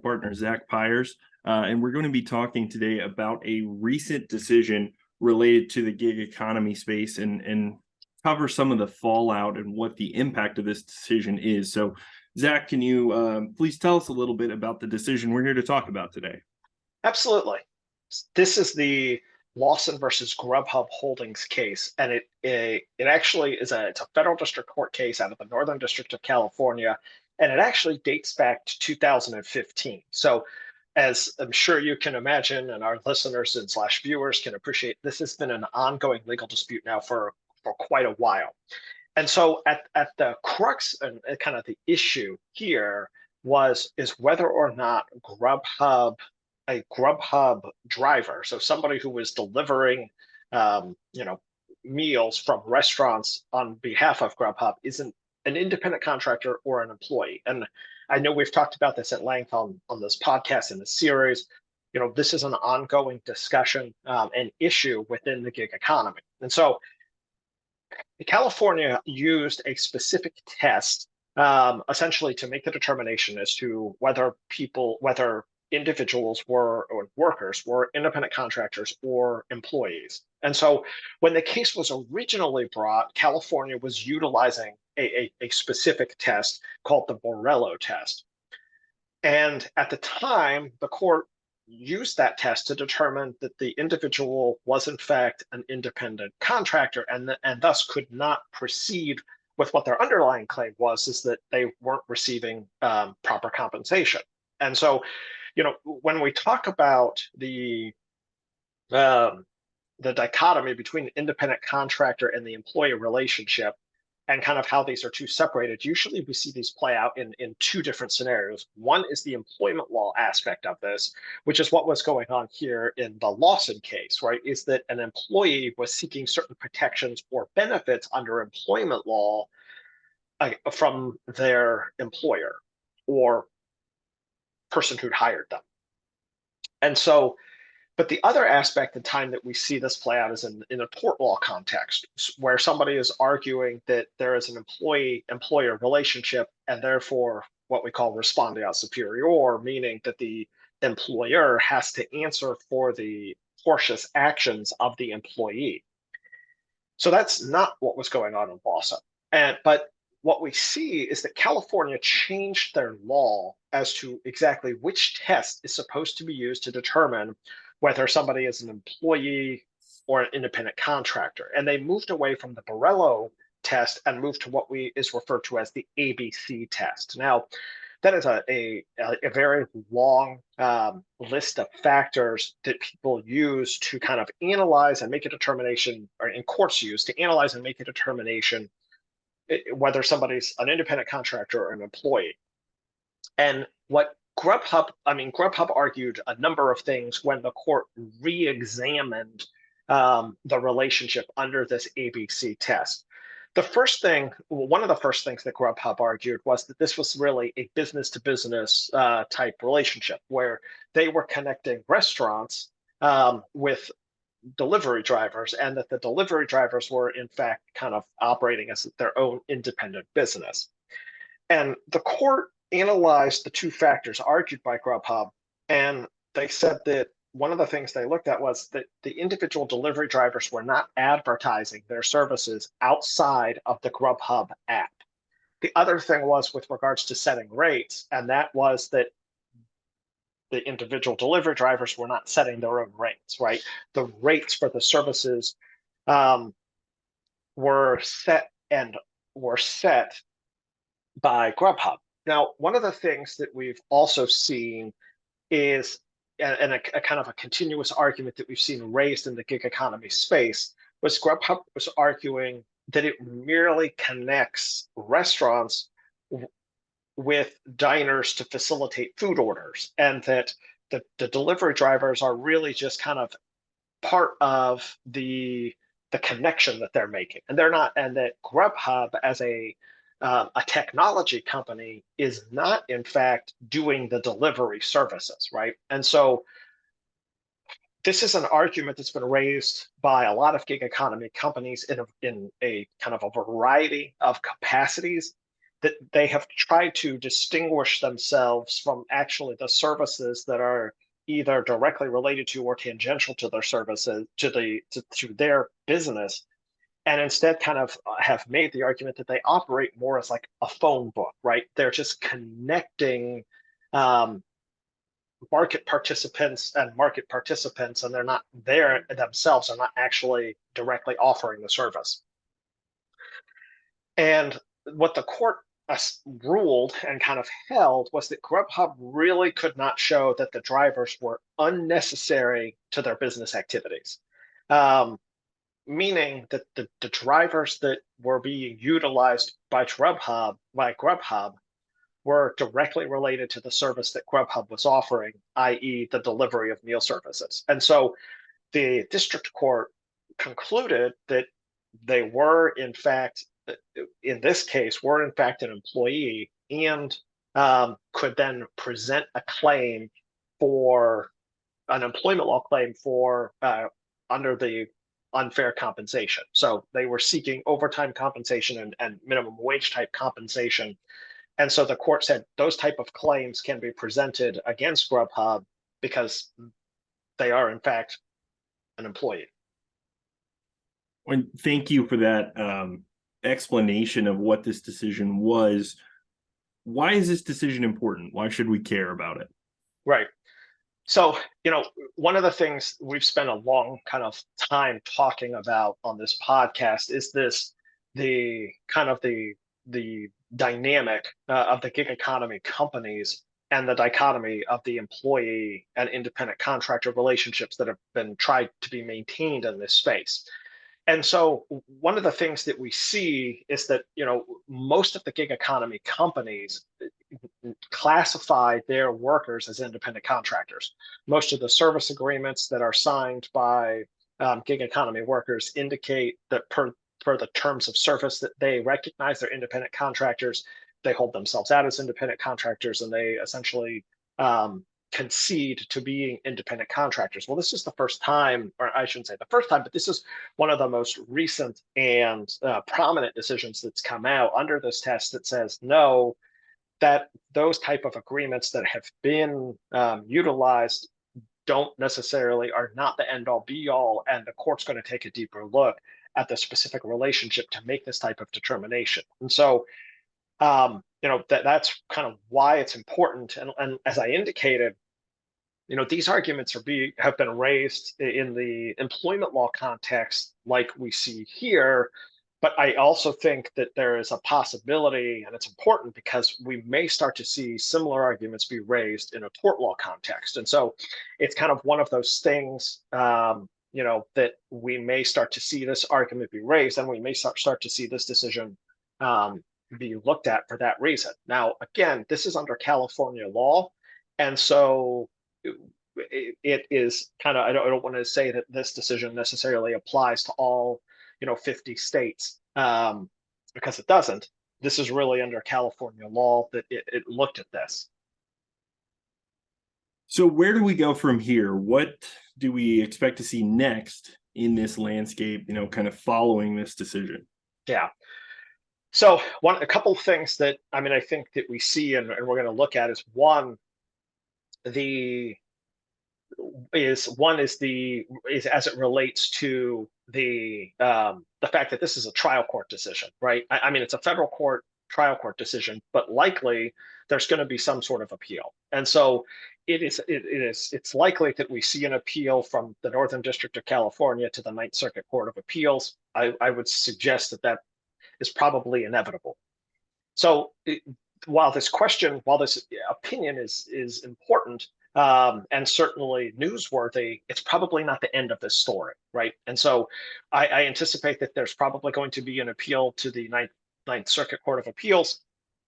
partner, Zach Pyers, and we're going to be talking today about a recent decision related to the gig economy space and cover some of the fallout and what the impact of this decision is. So, Zach, can you please tell us a little bit about the decision we're here to talk about today? Absolutely. This is the Lawson versus Grubhub Holdings case, and it actually it's a federal district court case out of the Northern District of California, and it actually dates back to 2015. So, as I'm sure you can imagine, and our listeners and slash viewers can appreciate, this has been an ongoing legal dispute now for quite a while. And so, at the crux and kind of the issue here is whether or not a Grubhub driver, so somebody who was delivering, meals from restaurants on behalf of Grubhub, isn't an independent contractor or an employee. And I know we've talked about this at length on this podcast in the series. This is an ongoing discussion and issue within the gig economy. And so California used a specific test essentially to make the determination as to whether individuals or workers were independent contractors or employees. And so when the case was originally brought, California was utilizing a specific test called the Borrello test. And at the time, the court used that test to determine that the individual was in fact an independent contractor and thus could not proceed with what their underlying claim was, is that they weren't receiving proper compensation. And so when we talk about the dichotomy between the independent contractor and the employee relationship and kind of how these are two separated, usually we see these play out in two different scenarios. One is the employment law aspect of this, which is what was going on here in the Lawson case, right? Is that an employee was seeking certain protections or benefits under employment law from their employer or person who'd hired them. And so, but the other aspect in time that we see this play out is in a tort law context, where somebody is arguing that there is an employee-employer relationship, and therefore what we call respondeat superior, meaning that the employer has to answer for the tortious actions of the employee. So that's not what was going on in Lawson. But what we see is that California changed their law as to exactly which test is supposed to be used to determine whether somebody is an employee or an independent contractor. And they moved away from the Borrello test and moved to what is referred to as the ABC test. Now, that is a very long list of factors that people use to kind of analyze and make a determination, or in courts use to analyze and make a determination whether somebody's an independent contractor or an employee. And what Grubhub argued a number of things when the court re-examined the relationship under this ABC test. One of the first things that Grubhub argued was that this was really a business-to-business type relationship, where they were connecting restaurants with delivery drivers, and that the delivery drivers were in fact kind of operating as their own independent business. And the court analyzed the two factors argued by Grubhub, and they said that one of the things they looked at was that the individual delivery drivers were not advertising their services outside of the Grubhub app. The other thing was with regards to setting rates, and that was that the individual delivery drivers were not setting their own rates, right? The rates for the services were set by Grubhub. Now, one of the things that we've also seen is, and a kind of a continuous argument that we've seen raised in the gig economy space, was Grubhub was arguing that it merely connects restaurants with diners to facilitate food orders, and that the delivery drivers are really just kind of part of the connection that they're making, and they're not, and that Grubhub as a technology company is not in fact doing the delivery services, right? And so this is an argument that's been raised by a lot of gig economy companies in a kind of a variety of capacities. that they have tried to distinguish themselves from actually the services that are either directly related to or tangential to their services to their business, and instead kind of have made the argument that they operate more as like a phone book, right? They're just connecting um, market participants, and they're not there themselves, are not actually directly offering the service. And what the court ruled and kind of held was that Grubhub really could not show that the drivers were unnecessary to their business activities. Meaning that the drivers that were being utilized by Grubhub were directly related to the service that Grubhub was offering, i.e., the delivery of meal services. And so the district court concluded that they were, in fact, in this case, were in fact an employee and could then present a claim for an employment law claim for under the unfair compensation. So they were seeking overtime compensation and minimum wage type compensation. And so the court said those type of claims can be presented against Grubhub because they are in fact an employee. And thank you for that explanation of what this decision was. Why is this decision important? Why should we care about it? Right. So, one of the things we've spent a long kind of time talking about on this podcast is the dynamic of the gig economy companies and the dichotomy of the employee and independent contractor relationships that have been tried to be maintained in this space. And so one of the things that we see is that, most of the gig economy companies classify their workers as independent contractors. Most of the service agreements that are signed by gig economy workers indicate that per the terms of service that they recognize they're independent contractors. They hold themselves out as independent contractors, and they essentially concede to being independent contractors. Well, this is the first time, or I shouldn't say the first time, but this is one of the most recent and prominent decisions that's come out under this test that says no, that those type of agreements that have been utilized don't necessarily are not the end all be all, and the court's going to take a deeper look at the specific relationship to make this type of determination. And so, that's kind of why it's important. And as I indicated, these arguments have been raised in the employment law context, like we see here. But I also think that there is a possibility, and it's important because we may start to see similar arguments be raised in a tort law context. And so it's kind of one of those things, that we may start to see this argument be raised, and we may start to see this decision be looked at for that reason. Now, again, this is under California law. And so it is kind of, I don't want to say that this decision necessarily applies to all 50 states, because it doesn't. This is really under California law that it looked at this. So where do we go from here? What do we expect to see next in this landscape, kind of following this decision? Yeah. So a couple of things that, I think that we see and we're going to look at is one, is as it relates to the fact that this is a trial court decision, right? It's a federal court trial court decision, but likely there's going to be some sort of appeal. And so it's likely that we see an appeal from the Northern District of California to the Ninth Circuit Court of Appeals. I would suggest that is probably inevitable. So while this opinion is important, and certainly newsworthy, it's probably not the end of this story, right? And so I anticipate that there's probably going to be an appeal to the Ninth Circuit Court of Appeals.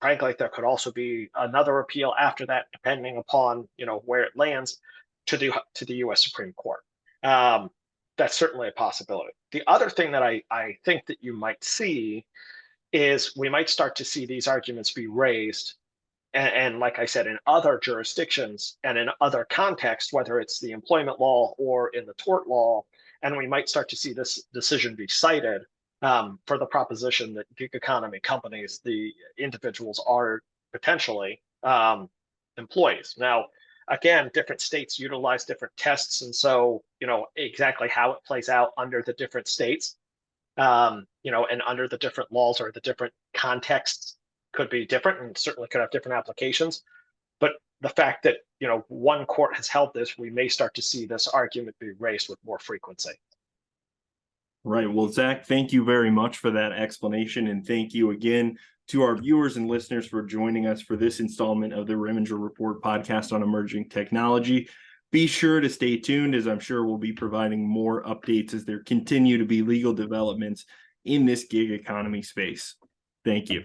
Frankly, there could also be another appeal after that, depending upon where it lands to the U.S. Supreme Court. That's certainly a possibility. The other thing that I think that you might see is we might start to see these arguments be raised. And like I said, in other jurisdictions and in other contexts, whether it's the employment law or in the tort law, and we might start to see this decision be cited for the proposition that gig economy companies, the individuals, are potentially employees. Now, again, different states utilize different tests, and so exactly how it plays out under the different states, and under the different laws or the different contexts could be different, and certainly could have different applications. But the fact that one court has held this, we may start to see this argument be raised with more frequency. Right. Well, Zach, thank you very much for that explanation. And thank you again to our viewers and listeners for joining us for this installment of the Reminger Report podcast on emerging technology. Be sure to stay tuned, as I'm sure we'll be providing more updates as there continue to be legal developments in this gig economy space. Thank you.